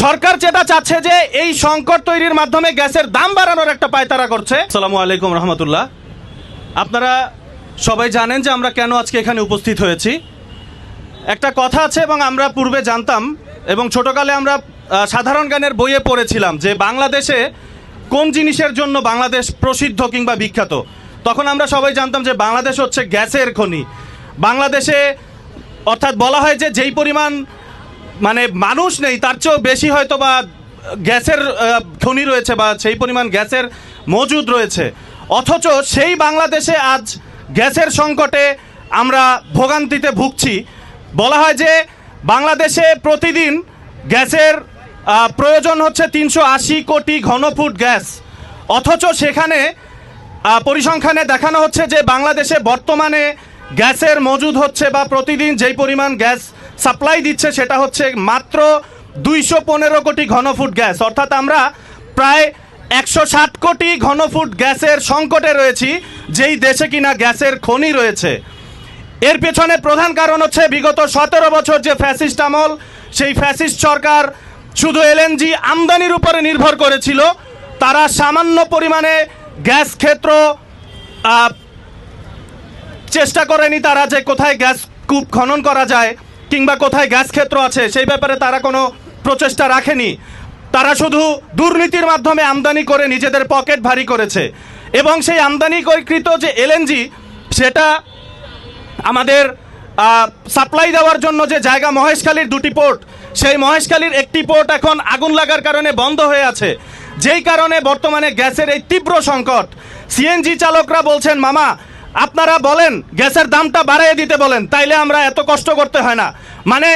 সরকার যেটা চাচ্ছে যে এই সংকট তৈরির মাধ্যমে গ্যাসের দাম বাড়ানোর একটা পায়তারা করছে। আসসালামু আলাইকুম রহমতুল্লাহ। আপনারা সবাই জানেন যে আমরা কেন আজকে এখানে উপস্থিত হয়েছি। একটা কথা আছে এবং আমরা পূর্বে জানতাম এবং ছোটকালে আমরা সাধারণ জ্ঞানের বইয়ে পড়েছিলাম যে বাংলাদেশে কোন জিনিসের জন্য বাংলাদেশ প্রসিদ্ধ কিংবা বিখ্যাত। তখন আমরা সবাই জানতাম যে বাংলাদেশ হচ্ছে গ্যাসের খনি। বাংলাদেশে অর্থাৎ বলা হয় যে যেই পরিমাণ মানে মানুষ নেই তার চেয়েও বেশি হয়তো বা গ্যাসের খনি রয়েছে বা সেই পরিমাণ গ্যাসের মজুদ রয়েছে। অথচ সেই বাংলাদেশে আজ গ্যাসের সংকটে আমরা ভোগান্তিতে ভুগছি। বলা হয় যে বাংলাদেশে প্রতিদিন গ্যাসের প্রয়োজন হচ্ছে 380 কোটি ঘনফুট গ্যাস। অথচ সেখানে পরিসংখ্যানে দেখানো হচ্ছে যে বাংলাদেশে বর্তমানে গ্যাসের মজুদ হচ্ছে বা প্রতিদিন যেই পরিমাণ গ্যাস সাপ্লাই দিচ্ছে সেটা হচ্ছে মাত্র 215 কোটি ঘনফুট গ্যাস। অর্থাৎ আমরা প্রায় 160 কোটি ঘনফুট গ্যাসের সংকটে রয়েছি, যেই দেশে কিনা গ্যাসের খনি রয়েছে। এর পেছনে প্রধান কারণ হচ্ছে বিগত 17 বছর যে ফ্যাসিস্ট আমল, সেই ফ্যাসিস্ট সরকার শুধু এলএনজি আমদানির উপরে নির্ভর করেছিল। তারা সামান্য পরিমাণে গ্যাস ক্ষেত্র চেষ্টা করেনি তারা যে কোথায় গ্যাস কূপ খনন করা যায় কিংবা কোথায় গ্যাস ক্ষেত্র আছে সেই ব্যাপারে তারা কোনো প্রচেষ্টা রাখেনি। তারা শুধু দুর্নীতির মাধ্যমে আমদানি করে নিজেদের পকেট ভারী করেছে এবং সেই আমদানিকৃত যে এলএনজি সেটা আমাদের সাপ্লাই দেওয়ার জন্য যে জায়গা মহেশখালীর 2টি পোর্ট, সেই মহেশখালীর একটি পোর্ট এখন আগুন লাগার কারণে বন্ধ হয়ে আছে, যেই কারণে বর্তমানে গ্যাসের এই তীব্র সংকট। সিএনজি চালকরা বলছেন মামা আপনারা বলেন গ্যাসের দামটা বাড়িয়ে দিতে বলেন, তাইলে আমরা এত কষ্ট করতে হয় না। মানে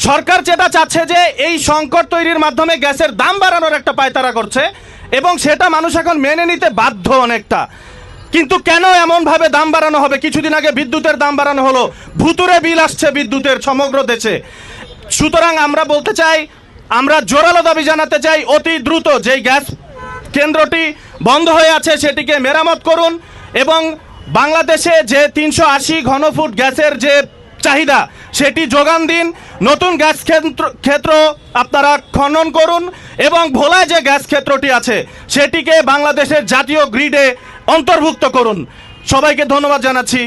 সরকার যেটা চাচ্ছে যে এই সংকট তৈরির মাধ্যমে গ্যাসের দাম বাড়ানোর একটা পায়তারা করছে এবং সেটা মানুষ এখন মেনে নিতে বাধ্য অনেকটা। কিন্তু কেন এমনভাবে দাম বাড়ানো হবে? কিছুদিন আগে বিদ্যুতের দাম বাড়ানো হলো, ভুতুরে বিল আসছে বিদ্যুতের সমগ্র দেশে। সুতরাং আমরা বলতে চাই, আমরা জোরালো দাবি জানাতে চাই অতি দ্রুত যেই গ্যাস কেন্দ্রটি বন্ধ হয়ে আছে সেটিকে মেরামত করুন এবং বাংলাদেশে যে 380 ঘনফুট গ্যাসের যে চাহিদা সেটি যোগান দিন। নতুন গ্যাস ক্ষেত্র আপনারা খনন করুন এবং ভোলায় যে গ্যাস ক্ষেত্রটি আছে সেটিকে বাংলাদেশের জাতীয় গ্রিডে অন্তর্ভুক্ত করুন। সবাইকে ধন্যবাদ জানাচ্ছি।